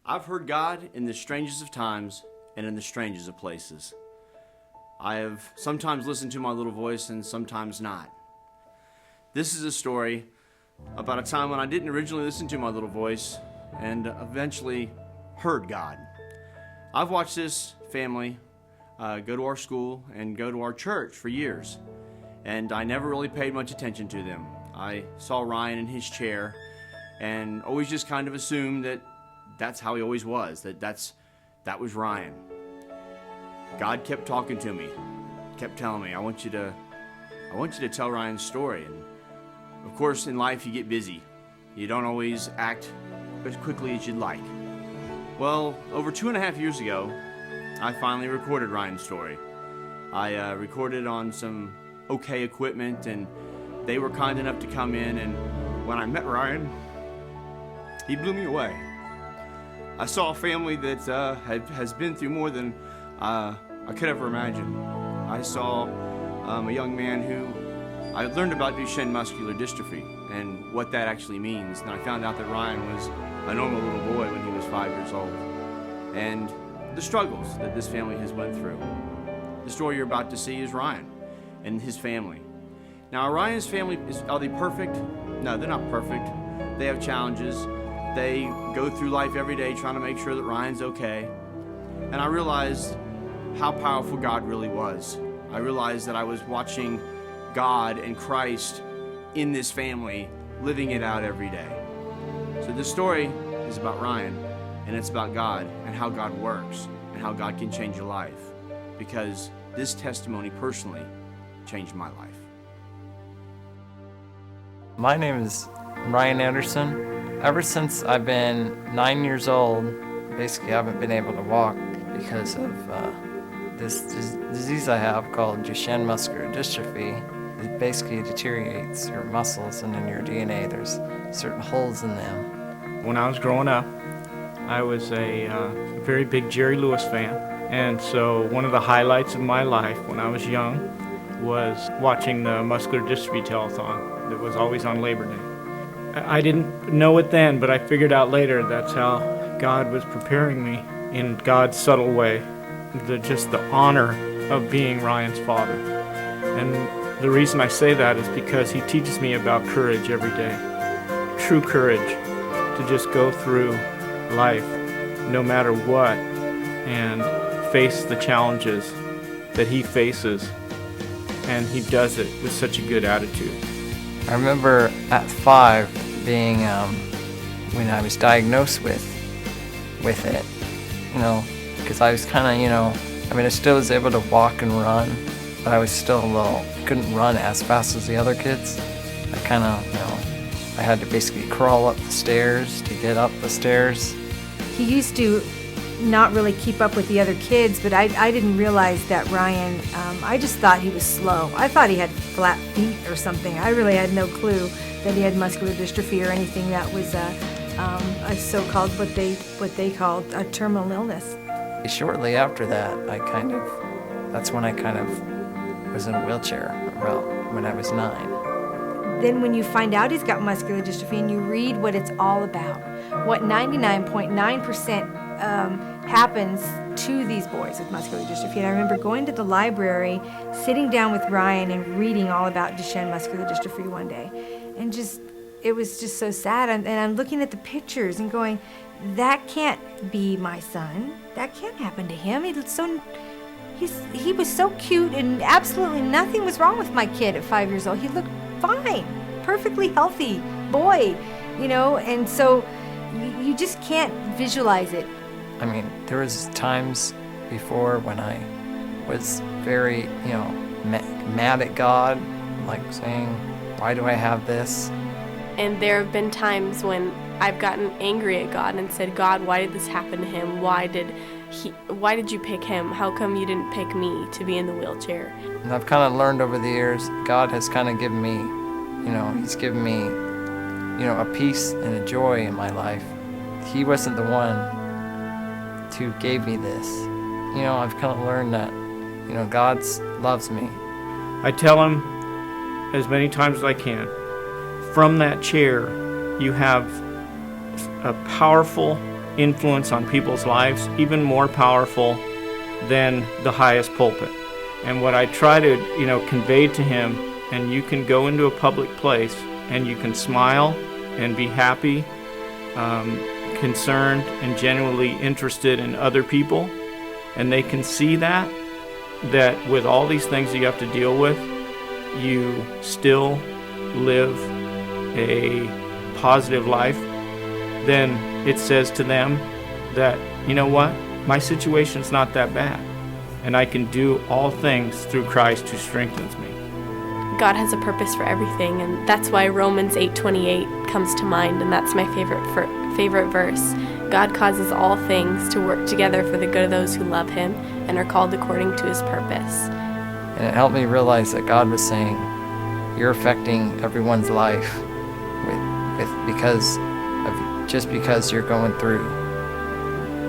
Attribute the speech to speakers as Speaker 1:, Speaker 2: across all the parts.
Speaker 1: I've heard God in the strangest of times and in the strangest of places. I have sometimes listened to my little voice and sometimes not. This is a story about a time when I didn't originally listen to my little voice and eventually heard God. I've watched this family go to our school and go to our church for years, and I never really paid much attention to them. I saw Ryan in his chair and always just kind of assumed that that's how he always was, that was Ryan. God kept talking to me, kept telling me, I want you to tell Ryan's story. And of course, in life you get busy. You don't always act as quickly as you'd like. Well, over 2.5 years ago, I finally recorded Ryan's story. I recorded on some okay equipment, and they were kind enough to come in, and when I met Ryan, he blew me away. I saw a family that has been through more than I could ever imagine. I saw a young man who I learned about Duchenne muscular dystrophy and what that actually means, and I found out that Ryan was a normal little boy when he was 5 years old, and the struggles that this family has went through. The story you're about to see is Ryan and his family. Now, Ryan's family, are they perfect? No, they're not perfect. They have challenges. They go through life every day trying to make sure that Ryan's okay. And I realized how powerful God really was. I realized that I was watching God and Christ in this family, living it out every day. So this story is about Ryan, and it's about God and how God works and how God can change your life, because this testimony personally changed my life.
Speaker 2: My name is Ryan Anderson. Ever since I've been 9 years old, basically I haven't been able to walk because of this disease I have called Duchenne muscular dystrophy. It basically deteriorates your muscles, and in your DNA there's certain holes in them.
Speaker 3: When I was growing up, I was a very big Jerry Lewis fan, and so one of the highlights of my life when I was young was watching the Muscular Dystrophy telethon that was always on Labor Day. I didn't know it then, but I figured out later that's how God was preparing me in God's subtle way, just the honor of being Ryan's father. And the reason I say that is because he teaches me about courage every day, true courage to just go through life no matter what and face the challenges that he faces, and he does it with such a good attitude.
Speaker 2: I remember at 5 being when I was diagnosed with it, because I was kind of, I still was able to walk and run, but I was still couldn't run as fast as the other kids. I kind of, I had to basically crawl up the stairs to get up the stairs.
Speaker 4: He used to not really keep up with the other kids, but I didn't realize that Ryan, I just thought he was slow. I thought he had flat feet or something. I really had no clue that he had muscular dystrophy or anything that was a so-called, what they called a terminal illness.
Speaker 2: Shortly after that, that's when I kind of was in a wheelchair, about when I was 9.
Speaker 4: Then when you find out he's got muscular dystrophy and you read what it's all about, what 99.9% happens to these boys with muscular dystrophy. And I remember going to the library, sitting down with Ryan and reading all about Duchenne muscular dystrophy one day. And it was just so sad. And I'm looking at the pictures and going, that can't be my son. That can't happen to him. He was so cute, and absolutely nothing was wrong with my kid at 5 years old. He looked fine, perfectly healthy boy, and so you just can't visualize it.
Speaker 2: There was times before when I was very, mad at God, like saying, why do I have this?
Speaker 5: And there have been times when I've gotten angry at God and said, God, why did this happen to him? Why did you pick him? How come you didn't pick me to be in the wheelchair?
Speaker 2: And I've kind of learned over the years, God has kind of given me, he's given me, a peace and a joy in my life. He wasn't the one who gave me this. I've kind of learned that, God loves me.
Speaker 3: I tell him as many times as I can, from that chair you have a powerful influence on people's lives, even more powerful than the highest pulpit. And what I try to, convey to him, and you can go into a public place and you can smile and be happy, concerned and genuinely interested in other people, and they can see that with all these things that you have to deal with, you still live a positive life, then it says to them that, you know what, my situation's not that bad, and I can do all things through Christ who strengthens me.
Speaker 5: God has a purpose for everything, and that's why Romans 8:28 comes to mind, and that's my favorite verse. God causes all things to work together for the good of those who love him and are called according to his purpose.
Speaker 2: And it helped me realize that God was saying, you're affecting everyone's life just because you're going through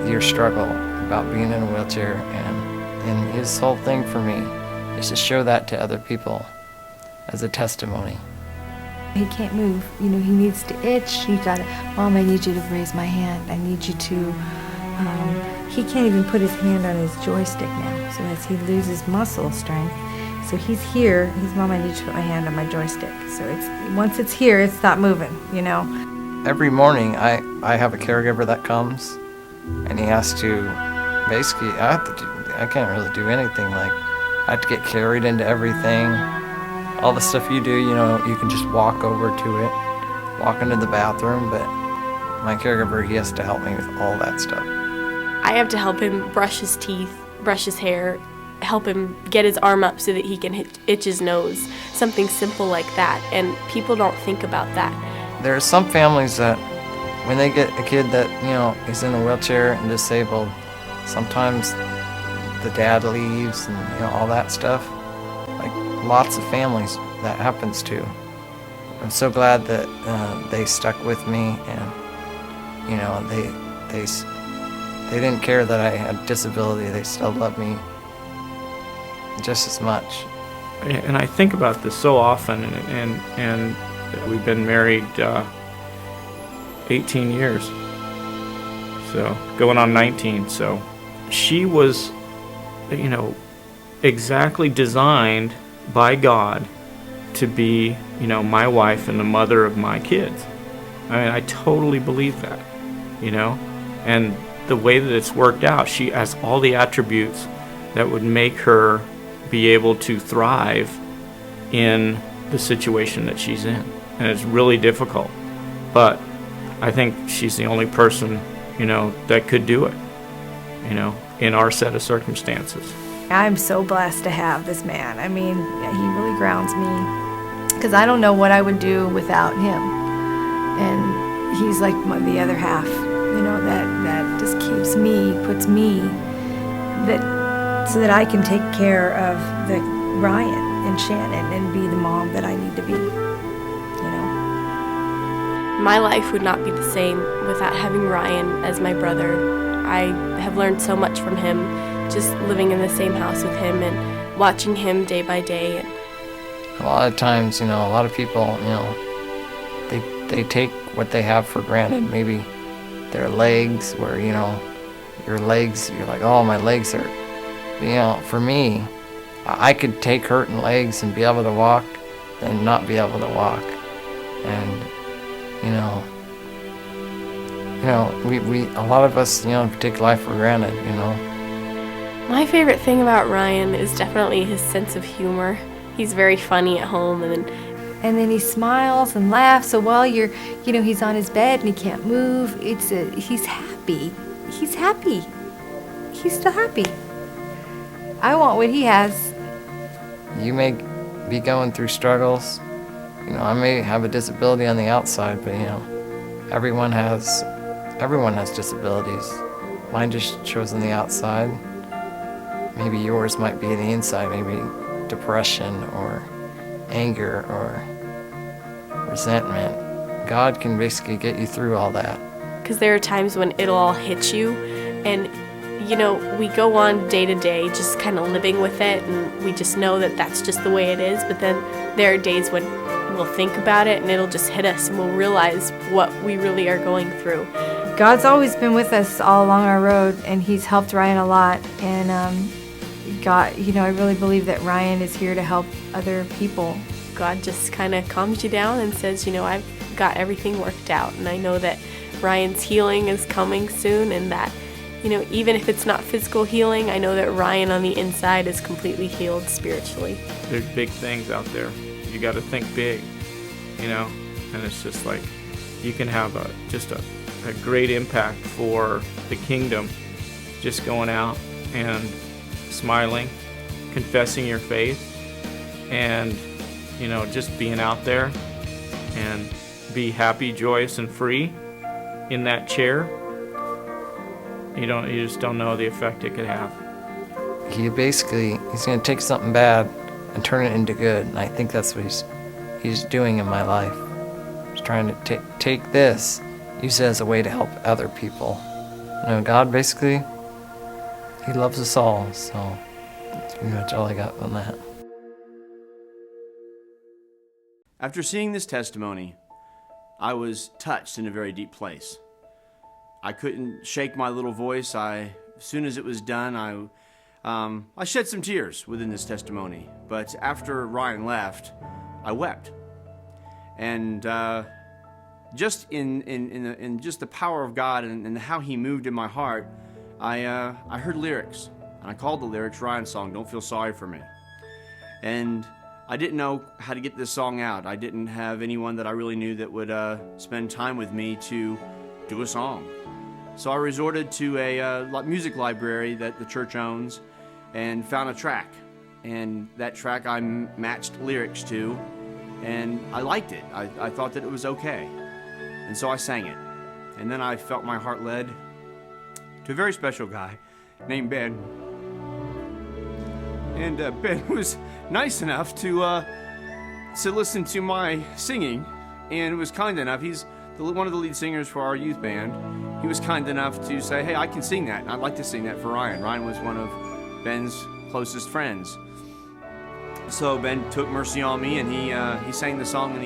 Speaker 2: your struggle about being in a wheelchair. And his whole thing for me is to show that to other people as a testimony.
Speaker 4: He can't move. He needs to itch. Mom, I need you to raise my hand. I need you to, he can't even put his hand on his joystick now. So as he loses muscle strength, so he's here, Mom, I need you to put my hand on my joystick. So once it's here, it's not moving,
Speaker 2: Every morning I have a caregiver that comes, and he has to, basically, I can't really do anything. Like, I have to get carried into everything. All the stuff you do, you can just walk over to it, walk into the bathroom, but my caregiver, he has to help me with all that stuff.
Speaker 5: I have to help him brush his teeth, brush his hair, help him get his arm up so that he can itch his nose, something simple like that, and people don't think about that.
Speaker 2: There are some families that when they get a kid that, is in a wheelchair and disabled, sometimes the dad leaves and, all that stuff. Like, lots of families that happens to. I'm so glad that they stuck with me, and, they didn't care that I had disability. They still loved me just as much.
Speaker 3: And I think about this so often, and we've been married 18 years, so going on 19. So she was, exactly designed by God to be, my wife and the mother of my kids. I mean, I totally believe that, and the way that it's worked out, she has all the attributes that would make her be able to thrive in the situation that she's in. And it's really difficult, but I think she's the only person, that could do it, in our set of circumstances.
Speaker 4: I'm so blessed to have this man. I mean, he really grounds me, because I don't know what I would do without him. And he's like the other half, that just keeps me, puts me, so that I can take care of the Ryan and Shannon and be the mom that I need to be.
Speaker 5: My life would not be the same without having Ryan as my brother. I have learned so much from him, just living in the same house with him and watching him day by day. And
Speaker 2: a lot of times, a lot of people, they take what they have for granted. Maybe their legs, where, your legs, you're like, oh, my legs hurt. But, for me, I could take hurting legs and be able to walk and not be able to walk. And, we a lot of us, take life for granted,
Speaker 5: my favorite thing about Ryan is definitely his sense of humor. He's very funny at home, and
Speaker 4: then he smiles and laughs. So while he's on his bed and he can't move, he's happy. He's happy. He's still happy. I want what he has.
Speaker 2: You may be going through struggles. I may have a disability on the outside, but everyone has disabilities. Mine just shows on the outside. Maybe yours might be the inside, maybe depression or anger or resentment. God can basically get you through all that.
Speaker 5: Because there are times when it'll all hit you, and we go on day to day just kind of living with it, and we just know that that's just the way it is. But then there are days when we'll think about it and it'll just hit us, and we'll realize what we really are going through.
Speaker 4: God's always been with us all along our road, and He's helped Ryan a lot. And God, I really believe that Ryan is here to help other people.
Speaker 5: God just kind of calms you down and says, I've got everything worked out, and I know that Ryan's healing is coming soon, and that, even if it's not physical healing, I know that Ryan on the inside is completely healed spiritually.
Speaker 3: There's big things out there. You got to think big, and it's just like you can have a great impact for the kingdom just going out and smiling, confessing your faith, and just being out there and be happy, joyous, and free in that chair. You just don't know the effect it could have.
Speaker 2: He's going to take something bad and turn it into good, and I think that's what he's doing in my life. He's trying to take this, use it as a way to help other people. God basically, He loves us all, so that's pretty much all I got on that.
Speaker 1: After seeing this testimony, I was touched in a very deep place. I couldn't shake my little voice. As soon as it was done, I shed some tears within this testimony. But after Ryan left, I wept. And just in just the power of God and how He moved in my heart, I heard lyrics. And I called the lyrics Ryan's song, "Don't Feel Sorry for Me." And I didn't know how to get this song out. I didn't have anyone that I really knew that would spend time with me to do a song. So I resorted to a music library that the church owns and found a track. And that track I matched lyrics to, and I liked it. I thought that it was okay. And so I sang it. And then I felt my heart led to a very special guy named Ben. And Ben was nice enough to listen to my singing, and was kind enough. He's one of the lead singers for our youth band. He was kind enough to say, "Hey, I can sing that. I'd like to sing that for Ryan." Ryan was one of Ben's closest friends. So Ben took mercy on me, and he sang the song, and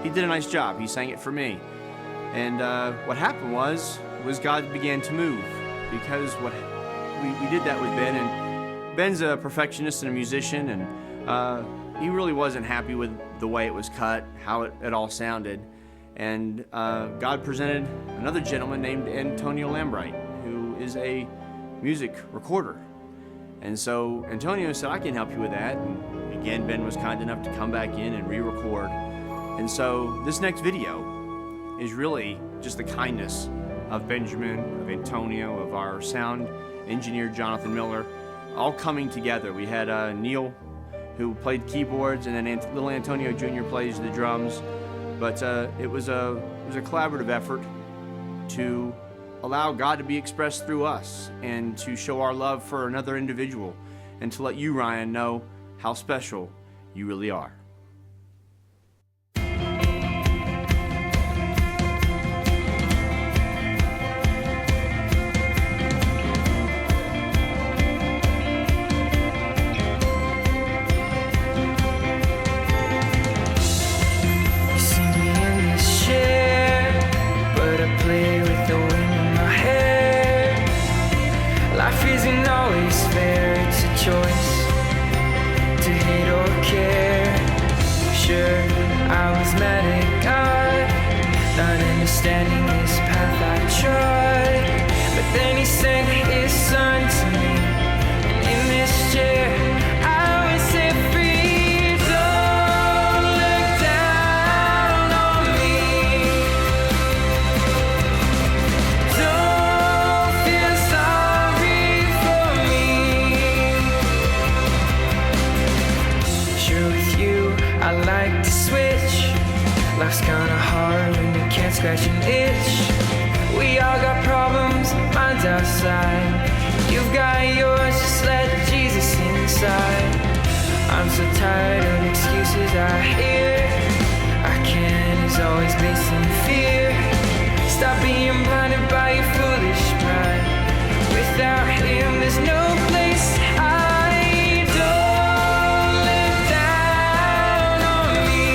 Speaker 1: he did a nice job. He sang it for me. And what happened was God began to move, because we did that with Ben, and Ben's a perfectionist and a musician, and he really wasn't happy with the way it was cut, how it all sounded. And God presented another gentleman named Antonio Lambright, who is a music recorder. And so Antonio said, "I can help you with that." And again, Ben was kind enough to come back in and re-record. And so this next video is really just the kindness of Benjamin, of Antonio, of our sound engineer, Jonathan Miller, all coming together. We had Neil, who played keyboards, and then little Antonio Jr. plays the drums. But it was a collaborative effort to allow God to be expressed through us, and to show our love for another individual, and to let you, Ryan, know how special you really are.
Speaker 6: Understanding this path I tried, but then He sent His Son to me, and in this chair I was set free. Don't look down on me, don't feel sorry for me. Sure, with you I like to switch. Life's kinda hard when you can't scratch an itch. We all got problems, mine's outside. You've got yours, just let Jesus inside. I'm so tired of excuses I hear. I can is always based in fear. Stop being blinded by your foolish pride. Without Him, there's no place to hide. Don't look down on me.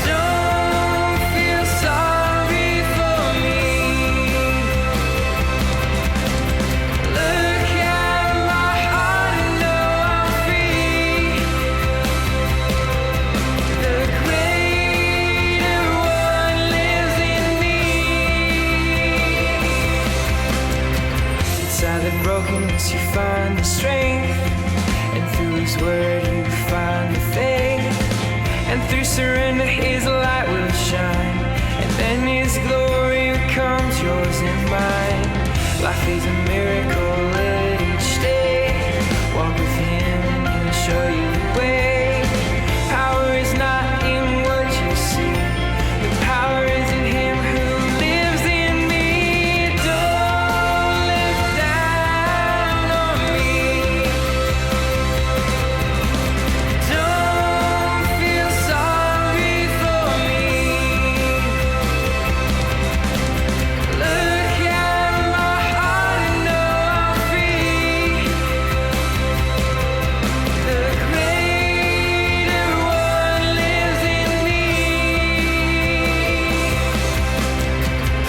Speaker 6: Don't feel sorry grace you find the strength, and through His word you find the faith, and through surrender His light will shine, and then His glory becomes yours and mine. Life is a miracle, live it each day. Walk with Him and He'll show you the way. Power is not in what you see, the power is in Him who lives in me. Don't look down on me, don't feel sorry for me. Look at my heart and know I'm free. The greater one lives in me.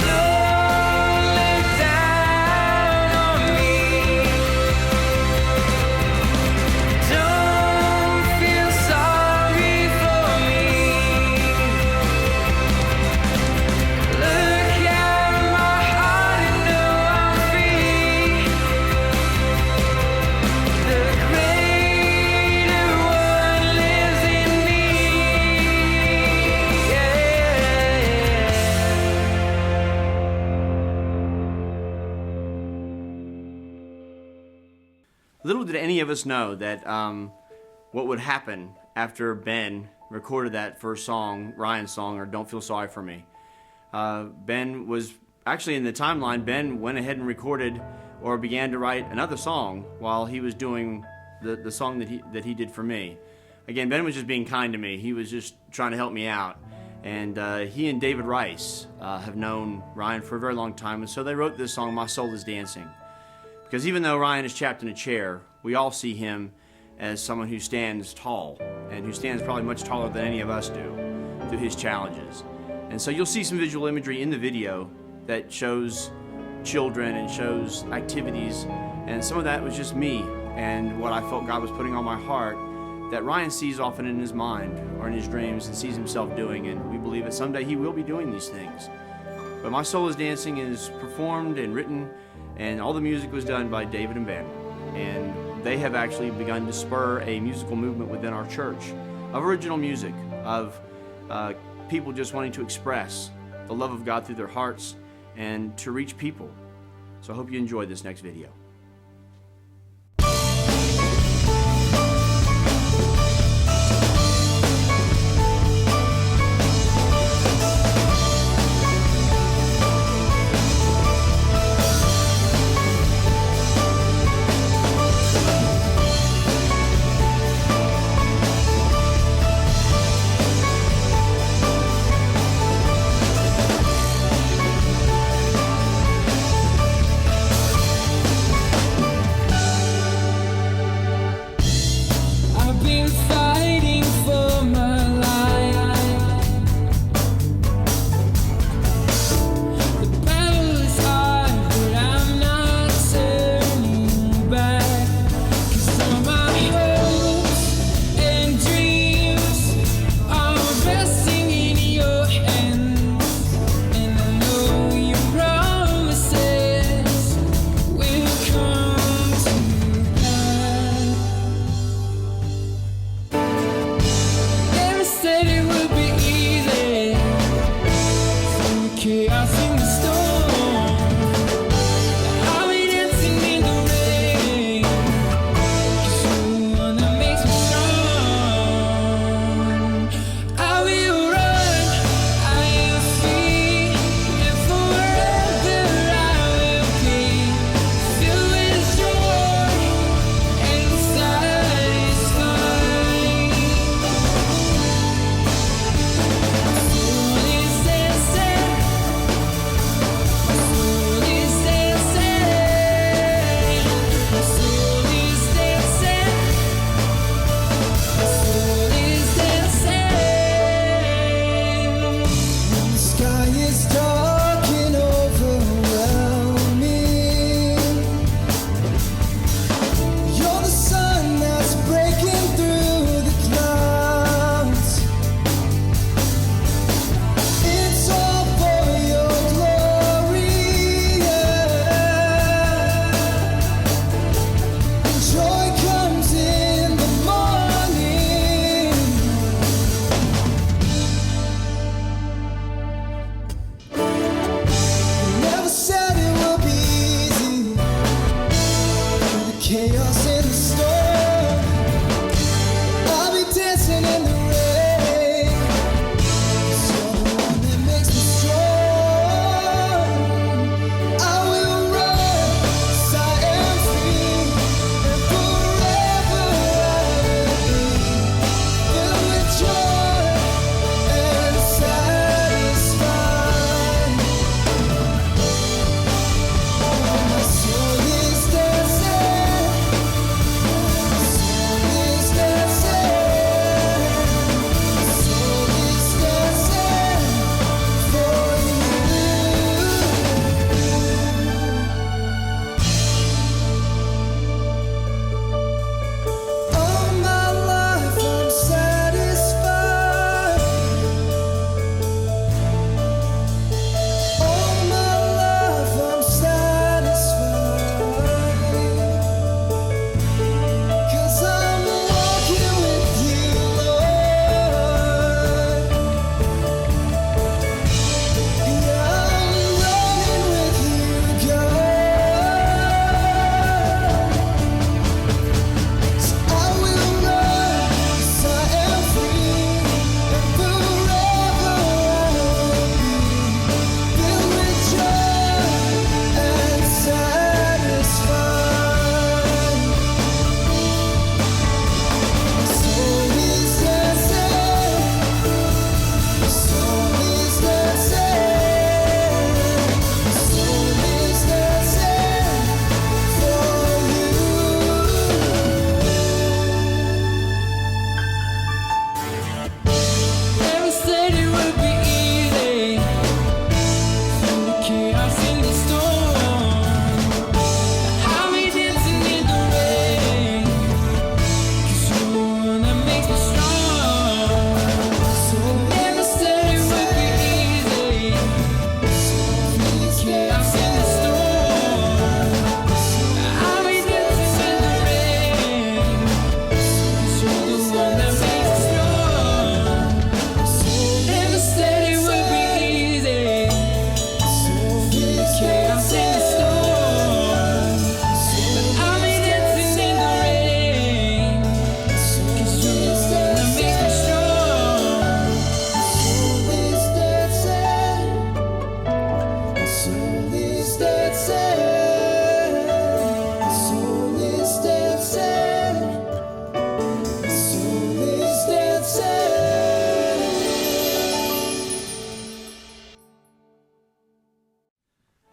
Speaker 6: Don't look down on me, don't feel sorry for me. Look at my heart and know I'm free. The greater one lives in me.
Speaker 1: Little did any of us know that what would happen after Ben recorded that first song, Ryan's song, or Don't Feel Sorry for Me. Ben was actually in the timeline. Ben went ahead and recorded or began to write another song while he was doing the song that he did for me. Again, Ben was just being kind to me. He was just trying to help me out. And he and David Rice have known Ryan for a very long time, and so they wrote this song, My Soul is Dancing. Because even though Ryan is trapped in a chair, we all see him as someone who stands tall, and who stands probably much taller than any of us do through his challenges. And so you'll see some visual imagery in the video that shows children and shows activities, and some of that was just me and what I felt God was putting on my heart that Ryan sees often in his mind or in his dreams and sees himself doing, and we believe that someday he will be doing these things. But My Soul is Dancing is performed and written, and all the music was done by David and Ben. And they have actually begun to spur a musical movement within our church of original music, of people just wanting to express the love of God through their hearts and to reach people. So I hope you enjoy this next video.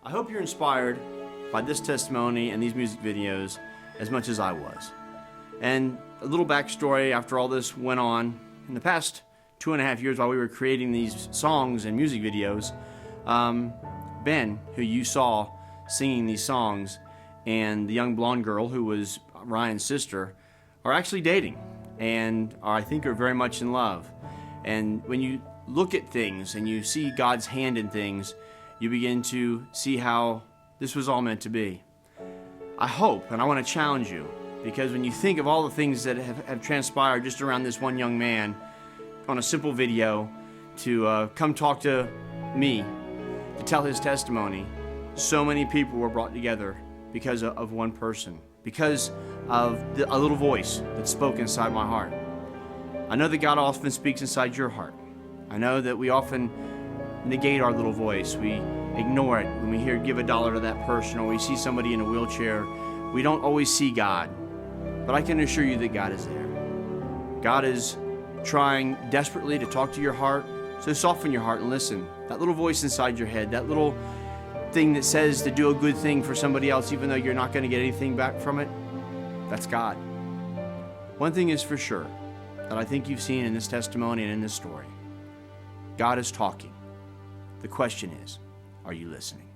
Speaker 1: I hope you're inspired by this testimony and these music videos as much as I was. And a little backstory after all this went on. In the past 2.5 years while we were creating these songs and music videos, Ben, who you saw singing these songs, and the young blonde girl who was Ryan's sister are actually dating and I think are very much in love. And when you look at things and you see God's hand in things, you begin to see how this was all meant to be. I hope, and I want to challenge you, because when you think of all the things that have transpired just around this one young man on a simple video to come talk to me, to tell his testimony, so many people were brought together because of one person, because of a little voice that spoke inside my heart. I know that God often speaks inside your heart. I know that we often negate our little voice. We ignore it when we hear give $1 to that person, or we see somebody in a wheelchair. We don't always see God, but I can assure you that God is there. God is trying desperately to talk to your heart, so soften your heart and listen. That little voice inside your head, that little thing that says to do a good thing for somebody else even though you're not going to get anything back from it, that's God. One thing is for sure that I think you've seen in this testimony and in this story. God is talking. The question is, are you listening?